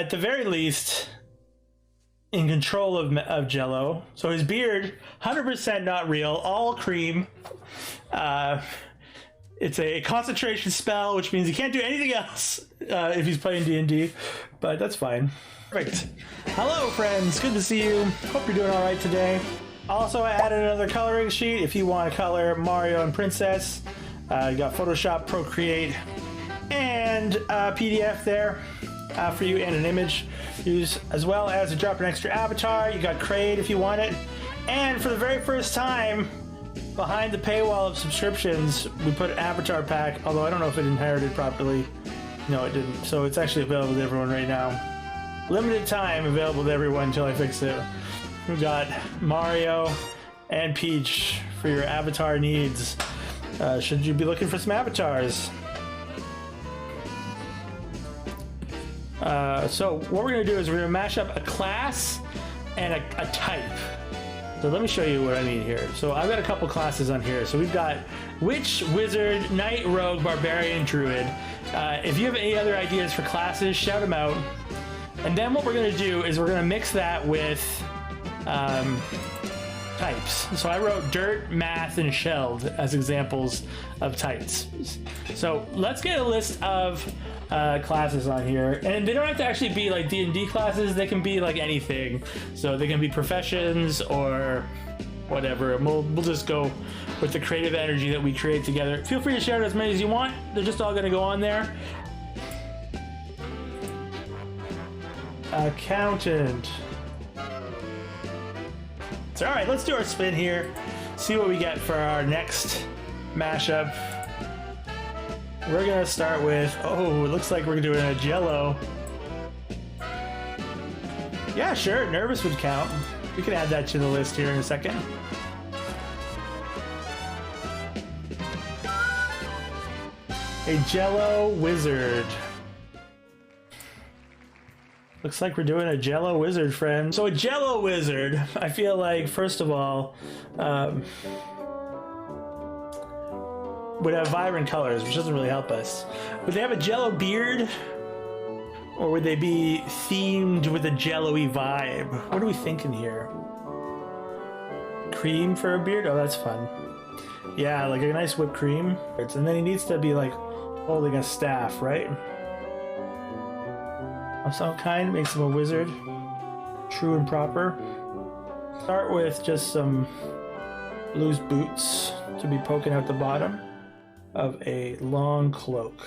at the very least, in control of Jello. So his beard, 100% not real, all cream. It's a concentration spell, which means he can't do anything else if he's playing D&D, but that's fine. Perfect. Hello, friends. Good to see you. Hope you're doing all right today. Also, I added another coloring sheet if you want to color Mario and Princess. You got Photoshop, Procreate, and PDF there for you, and an image use, as well as to drop an extra avatar. You got Crade if you want it. And for the very first time, behind the paywall of subscriptions, we put an avatar pack, although I don't know if it inherited properly. No, it didn't. So it's actually available to everyone right now. Limited time available to everyone until I fix it. We've got Mario and Peach for your avatar needs. Should you be looking for some avatars? So what we're going to do is we're going to mash up a class and a type. So let me show you what I mean here. So I've got a couple classes on here. So we've got Witch, Wizard, Knight, Rogue, Barbarian, Druid. If you have any other ideas for classes, shout them out. And then what we're going to do is we're going to mix that with types. So I wrote Dirt, Math, and Shelled as examples of types. So let's get a list of classes on here, and they don't have to actually be like D&D classes. They can be like anything. So they can be professions or whatever. And we'll just go with the creative energy that we create together. Feel free to share as many as you want. They're just all going to go on there. Accountant. So all right, let's do our spin here. See what we get for our next mashup. We're gonna start with, oh, it looks like we're doing a Jello. Yeah, sure, nervous would count. We can add that to the list here in a second. A Jello wizard. Looks like we're doing a Jello wizard, friend. So a Jello wizard, I feel like, first of all, would have vibrant colors, which doesn't really help us. Would they have a Jello beard? Or would they be themed with a Jello-y vibe? What are we thinking here? Cream for a beard? Oh, that's fun. Yeah, like a nice whipped cream. And then he needs to be like holding a staff, right? Of some kind, makes him a wizard. True and proper. Start with just some loose boots to be poking out the bottom of a long cloak.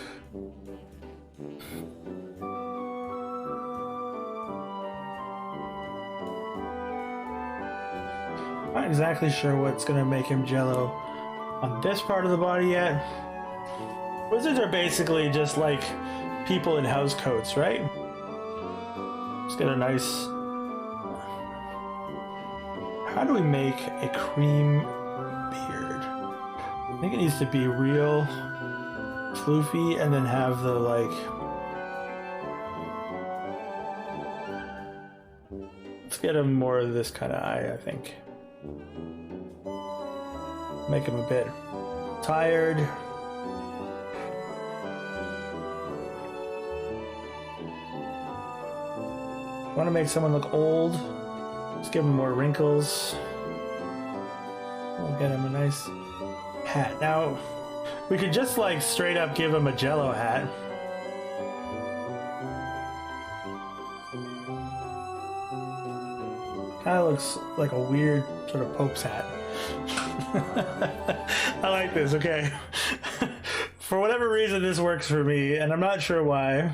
Not exactly sure what's gonna make him Jello on this part of the body yet. Wizards are basically just like people in house coats, right? Let's get a nice... How do we make a cream beard? I think it needs to be real floofy and then have the like... Let's get him more of this kind of eye, I think. Make him a bit tired. Want to make someone look old? Let's give him more wrinkles. We'll get him a nice hat. Now, we could just like straight up give him a Jello hat. Kind of looks like a weird sort of Pope's hat. I like this, okay. For whatever reason, this works for me, and I'm not sure why.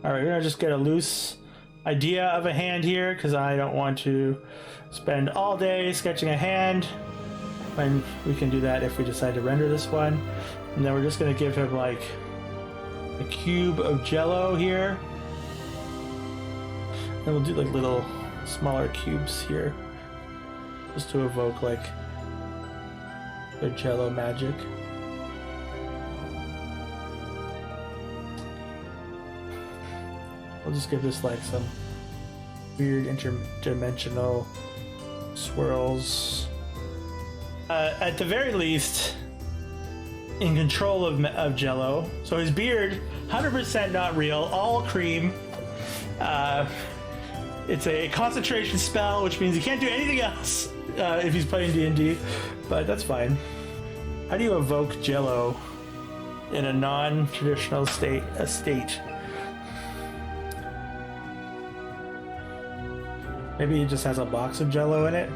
Alright, we're gonna just get a loose idea of a hand here because I don't want to spend all day sketching a hand. And we can do that if we decide to render this one. And then we're just gonna give him like a cube of Jello here. And we'll do like little smaller cubes here just to evoke like the Jello magic. We'll just give this like some weird interdimensional swirls. At the very least, in control of Jello. So his beard, 100% not real, all cream. It's a concentration spell, which means he can't do anything else if he's playing D&D, but that's fine. How do you evoke Jello in a non-traditional state? Maybe he just has a box of Jello in it.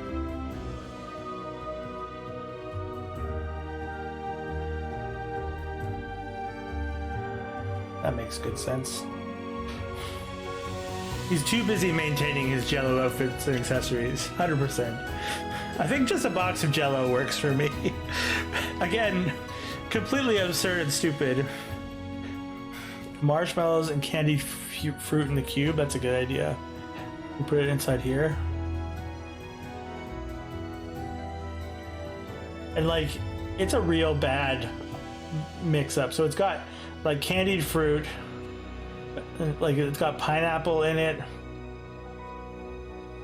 That makes good sense. He's too busy maintaining his Jello outfits and accessories. 100%. I think just a box of Jello works for me. Again, completely absurd and stupid. Marshmallows and candied fruit in the cube. That's a good idea. We put it inside here. And like, it's a real bad mix-up. So it's got like candied fruit, like it's got pineapple in it,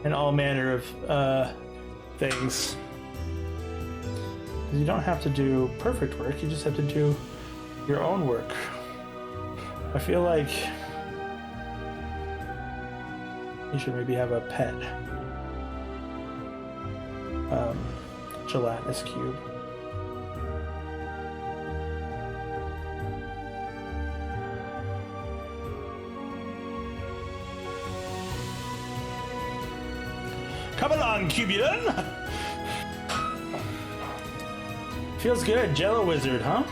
and all manner of things. You don't have to do perfect work, you just have to do your own work. I feel like you should maybe have a pet gelatinous cube. Come along, Cubulin! Feels good, Jello Wizard, huh?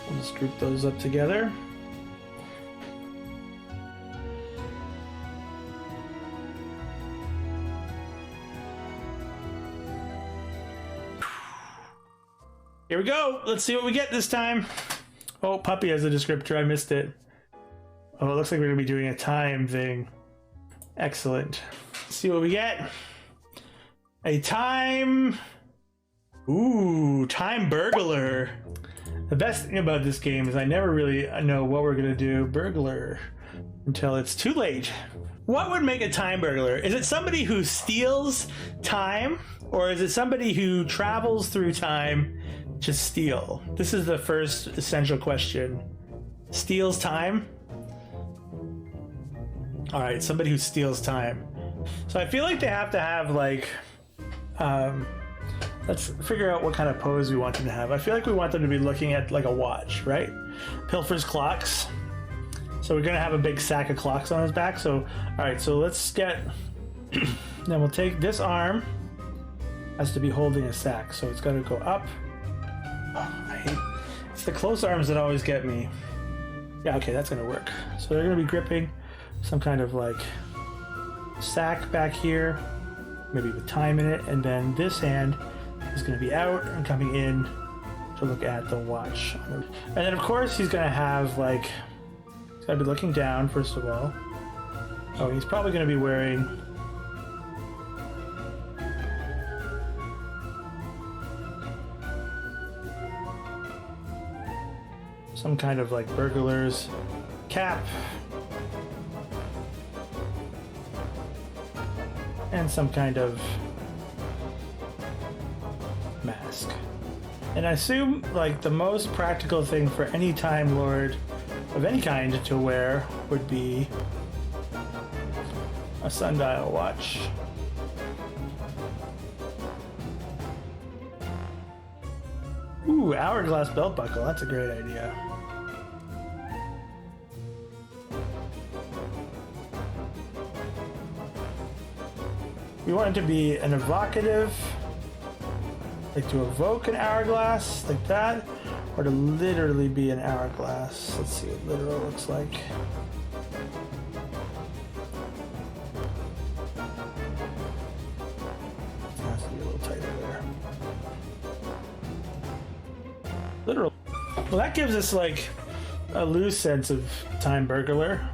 We'll just group those up together. Here we go. Let's see what we get this time. Oh, puppy has a descriptor. I missed it. Oh, it looks like we're gonna be doing a time thing. Excellent. Let's see what we get. A time. Ooh, time burglar. The best thing about this game is I never really know what we're gonna do burglar until it's too late. What would make a time burglar? Is it somebody who steals time, or is it somebody who travels through time to steal? This is the first essential question. Steals time? All right, somebody who steals time. So I feel like they have to have like, let's figure out what kind of pose we want them to have. I feel like we want them to be looking at like a watch, right? Pilfer's clocks. So we're gonna have a big sack of clocks on his back. So, all right, so let's get, then we'll take this arm, has to be holding a sack. So it's gotta go up. Oh, it's the close arms that always get me. Yeah, okay, that's gonna work. So they're gonna be gripping some kind of like sack back here, maybe with time in it, and then this hand is going to be out and coming in to look at the watch. And then of course he's going to have like, he's got to be looking down first of all. Oh, he's probably going to be wearing some kind of like burglar's cap and some kind of mask. And I assume like the most practical thing for any Time Lord of any kind to wear would be a sundial watch. Ooh, hourglass belt buckle, that's a great idea. We want it to be an evocative, like to evoke an hourglass, like that, or to literally be an hourglass. Let's see what literal looks like. It has to be a little tighter there. Literal. Well, that gives us like a loose sense of time burglar.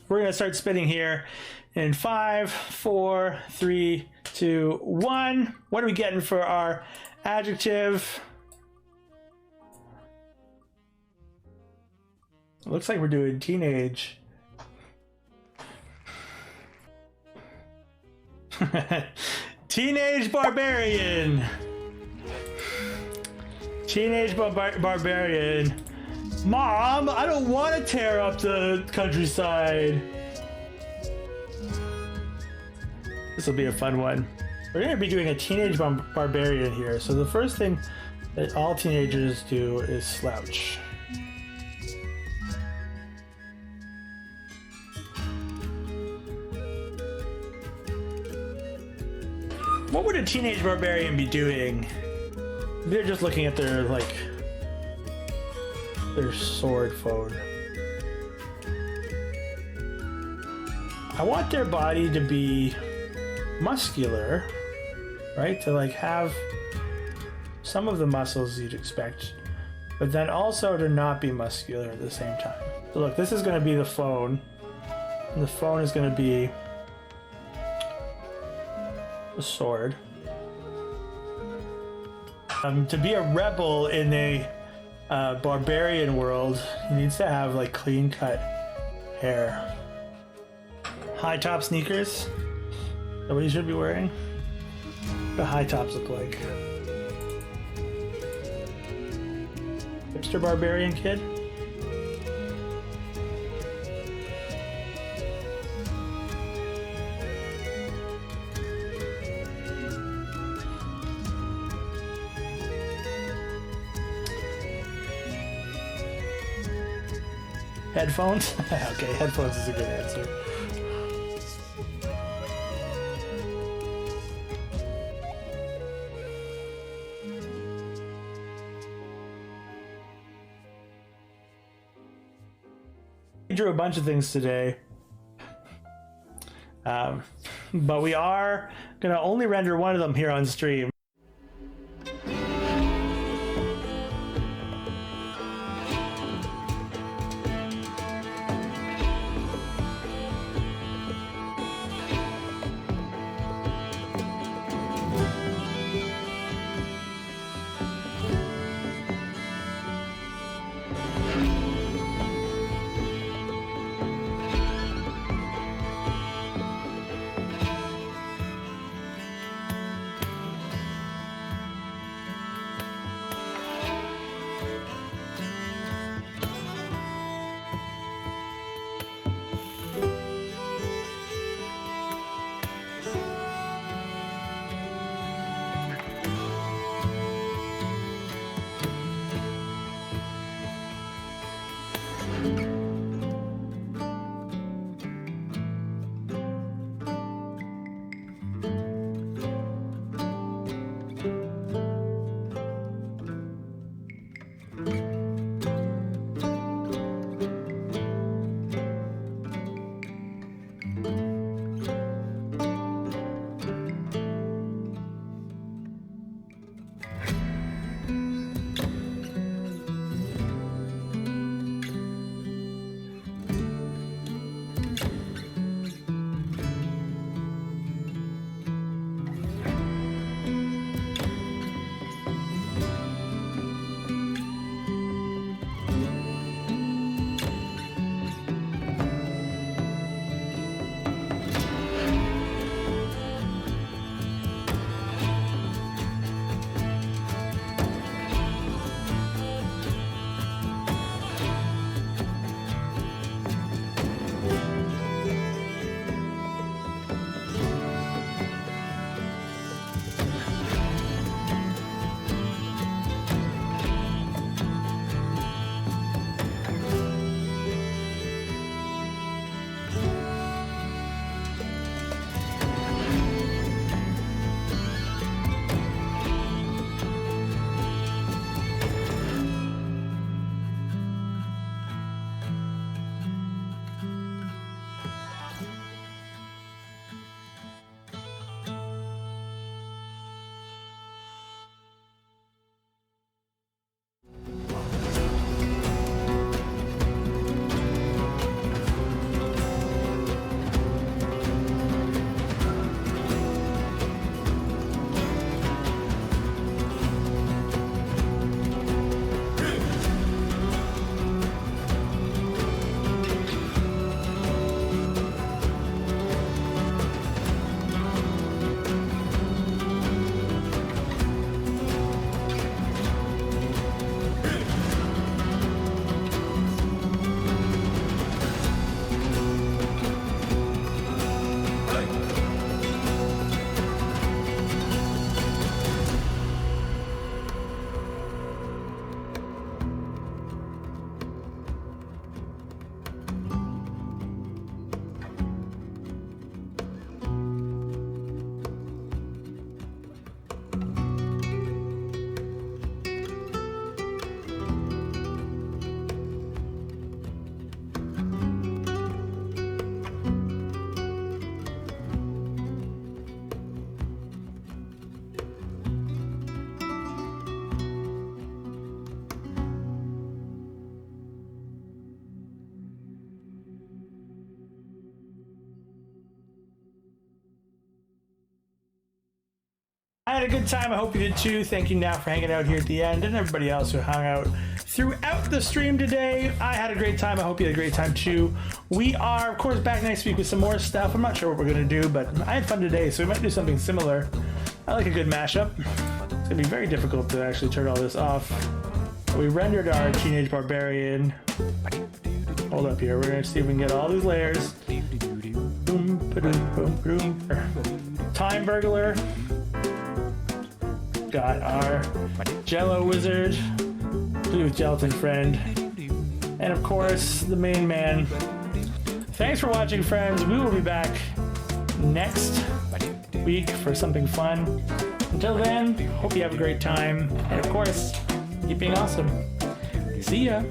We're gonna start spinning here in 5, 4, 3, 2, 1. What are we getting for our adjective? It looks like we're doing teenage. Teenage Barbarian. Teenage Barbarian. Mom, I don't want to tear up the countryside. This will be a fun one. We're going to be doing a teenage barbarian here. So the first thing that all teenagers do is slouch. What would a teenage barbarian be doing? They're just looking at their, like, their sword phone. I want their body to be muscular, right? To like have some of the muscles you'd expect, but then also to not be muscular at the same time. So look, this is going to be the phone, and the phone is going to be the sword. To be a rebel in a barbarian world, he needs to have like clean cut hair. High top sneakers. Is that what he should be wearing? The high tops look like. Hipster barbarian kid. Headphones? Okay, headphones is a good answer. I drew a bunch of things today, but we are going to only render one of them here on stream. a good time. I hope you did too. Thank you now for hanging out here at the end, and everybody else who hung out throughout the stream today. I had a great time. I hope you had a great time too. We are, of course, back next week with some more stuff. I'm not sure what we're going to do, but I had fun today, so we might do something similar. I like a good mashup. It's going to be very difficult to actually turn all this off. We rendered our Teenage Barbarian. Hold up here. We're going to see if we can get all these layers. Boom, ba-doom, boom, boom. Time Burglar. Got our Jello wizard. Blue gelatin friend. And of course, the main man. Thanks for watching, friends. We will be back next week for something fun. Until then, hope you have a great time. And of course, keep being awesome. See ya.